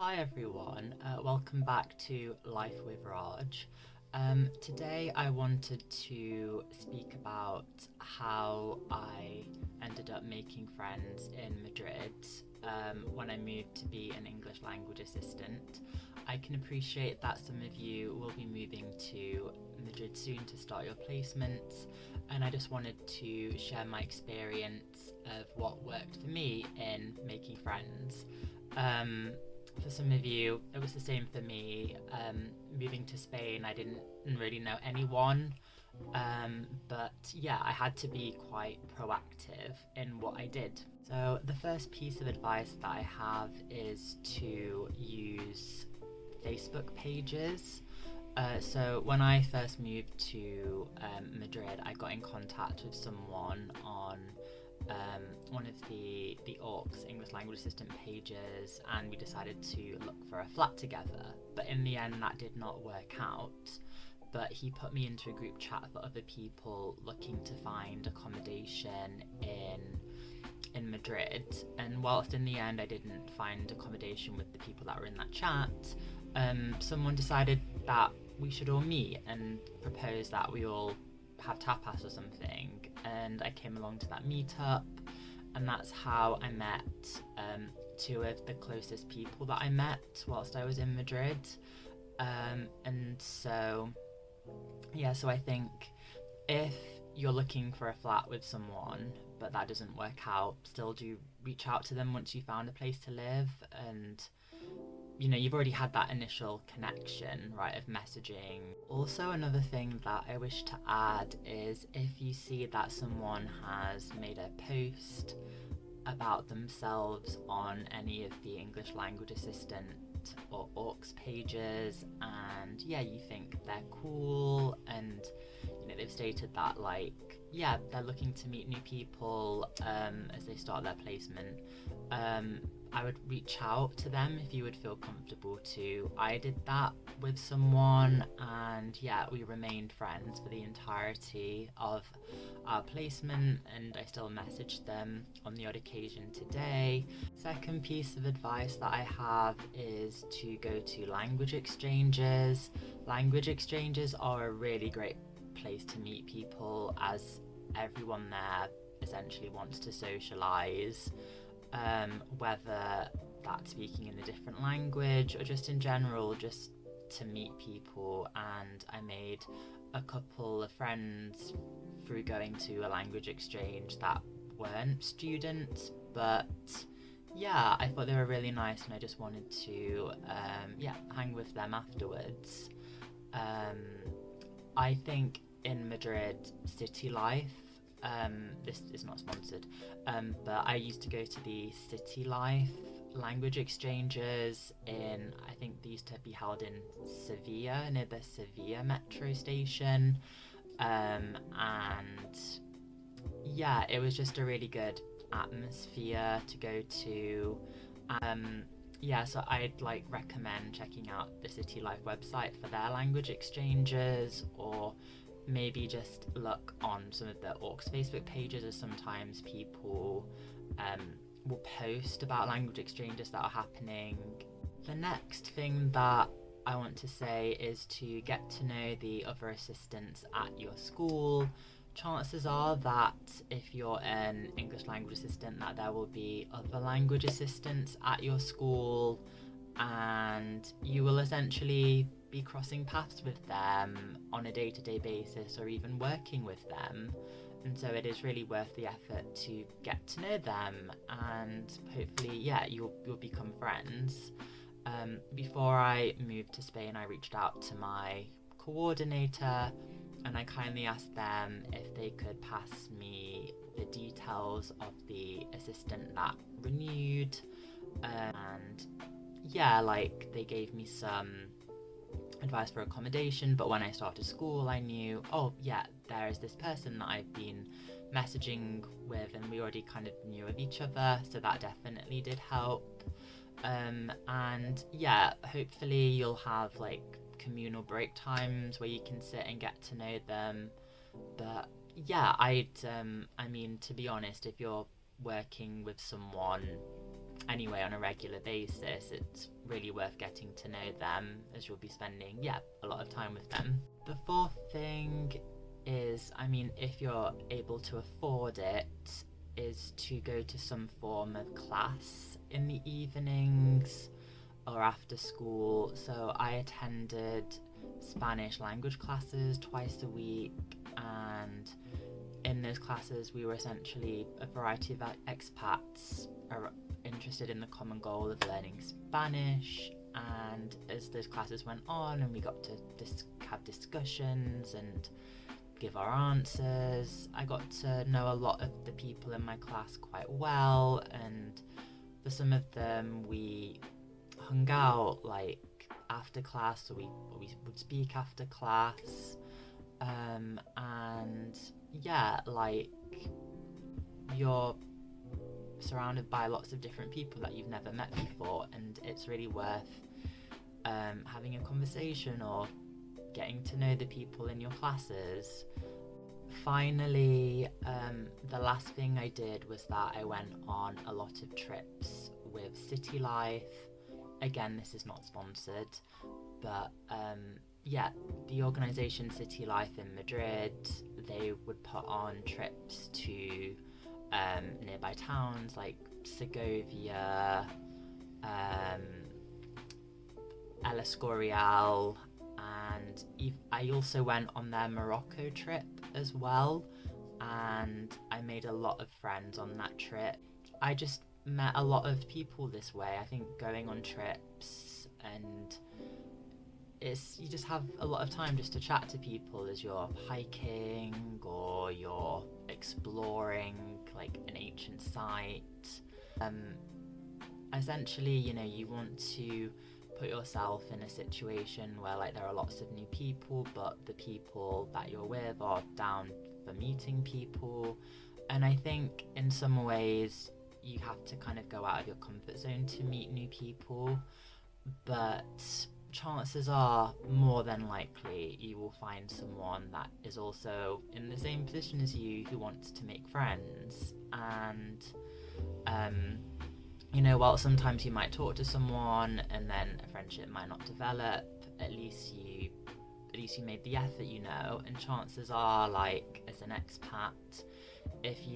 Hi everyone, welcome back to Life with Raj. Today I wanted to speak about how I ended up making friends in Madrid when I moved to be an English language assistant. I can appreciate that some of you will be moving to Madrid soon to start your placements, and I just wanted to share my experience of what worked for me in making friends. For some of you, it was the same for me. Moving to Spain, I didn't really know anyone, but yeah, I had to be quite proactive in what I did. So, the first piece of advice that I have is to use Facebook pages. So when I first moved to Madrid, I got in contact with someone on one of the Orcs English language assistant pages, and we decided to look for a flat together. But in the end, that did not work out. But he put me into a group chat for other people looking to find accommodation in Madrid. And whilst in the end I didn't find accommodation with the people that were in that chat, someone decided that we should all meet and propose that we all have tapas or something, and I came along to that meetup, and that's how I met two of the closest people that I met whilst I was in Madrid. And so I think if you're looking for a flat with someone but that doesn't work out, still do reach out to them once you found a place to live, and you've already had that initial connection, right, of messaging. Also, another thing that I wish to add is if you see that someone has made a post about themselves on any of the English language assistant or Orcs pages, and you think they're cool, and they've stated that they're looking to meet new people as they start their placement, I would reach out to them if you would feel comfortable to. I did that with someone, and we remained friends for the entirety of our placement, and I still message them on the odd occasion today. Second piece of advice that I have is to go to language exchanges. Language exchanges are a really great place to meet people, as everyone there essentially wants to socialize. Whether that's speaking in a different language or just in general, just to meet people. And I made a couple of friends through going to a language exchange that weren't students, but I thought they were really nice, and I just wanted to hang with them afterwards. I think in Madrid, city life, this is not sponsored, but I used to go to the City Life language exchanges I think they used to be held in Sevilla, near the Sevilla metro station, and it was just a really good atmosphere to go to. So I'd recommend checking out the City Life website for their language exchanges, or maybe just look on some of the Orcs Facebook pages, as sometimes people will post about language exchanges that are happening. The next thing that I want to say is to get to know the other assistants at your school. Chances are that if you're an English language assistant, that there will be other language assistants at your school, and you will essentially be crossing paths with them on a day-to-day basis, or even working with them. And so it is really worth the effort to get to know them, and hopefully you'll become friends. Before I moved to Spain, I reached out to my coordinator, and I kindly asked them if they could pass me the details of the assistant that renewed, and they gave me some advice for accommodation. But when I started school, I knew, there is this person that I've been messaging with, and we already kind of knew of each other, so that definitely did help. Hopefully you'll have communal break times where you can sit and get to know them. But to be honest, if you're working with someone anyway on a regular basis, it's really worth getting to know them, as you'll be spending, a lot of time with them. The fourth thing is, I mean, if you're able to afford it, is to go to some form of class in the evenings or after school. So I attended Spanish language classes twice a week, and in those classes we were essentially a variety of expats are interested in the common goal of learning Spanish. And as those classes went on and we got to have discussions and give our answers, I got to know a lot of the people in my class quite well, and for some of them we hung out like after class, so we would speak after class, and like you're surrounded by lots of different people that you've never met before, and it's really worth having a conversation or getting to know the people in your classes. Finally, the last thing I did was that I went on a lot of trips with City Life. Again, this is not sponsored, but the organisation City Life in Madrid, they would put on trips to nearby towns like Segovia, El Escorial, and I also went on their Morocco trip as well, and I made a lot of friends on that trip. I just met a lot of people this way. I think going on trips, and you just have a lot of time just to chat to people as you're hiking or you're exploring like an ancient site. Essentially, you want to put yourself in a situation where like there are lots of new people, but the people that you're with are down for meeting people. And I think in some ways you have to kind of go out of your comfort zone to meet new people, but chances are more than likely you will find someone that is also in the same position as you who wants to make friends. And while sometimes you might talk to someone and then a friendship might not develop, at least you made the effort, and chances are, like as an expat, if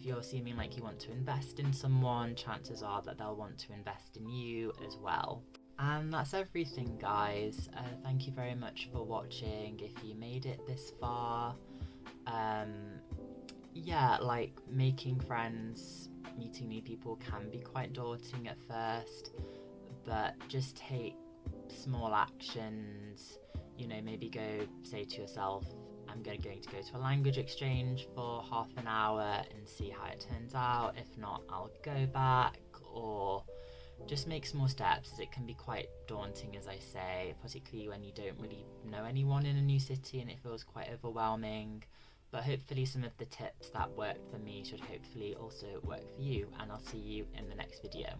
you're seeming like you want to invest in someone, chances are that they'll want to invest in you as well. And that's everything, guys. Thank you very much for watching. If you made it this far, like making friends, meeting new people can be quite daunting at first, but just take small actions. Maybe say to yourself, I'm going to go to a language exchange for half an hour and see how it turns out. If not, I'll go back, or just make small steps, as it can be quite daunting, as I say, particularly when you don't really know anyone in a new city and it feels quite overwhelming. But hopefully some of the tips that worked for me should hopefully also work for you, and I'll see you in the next video.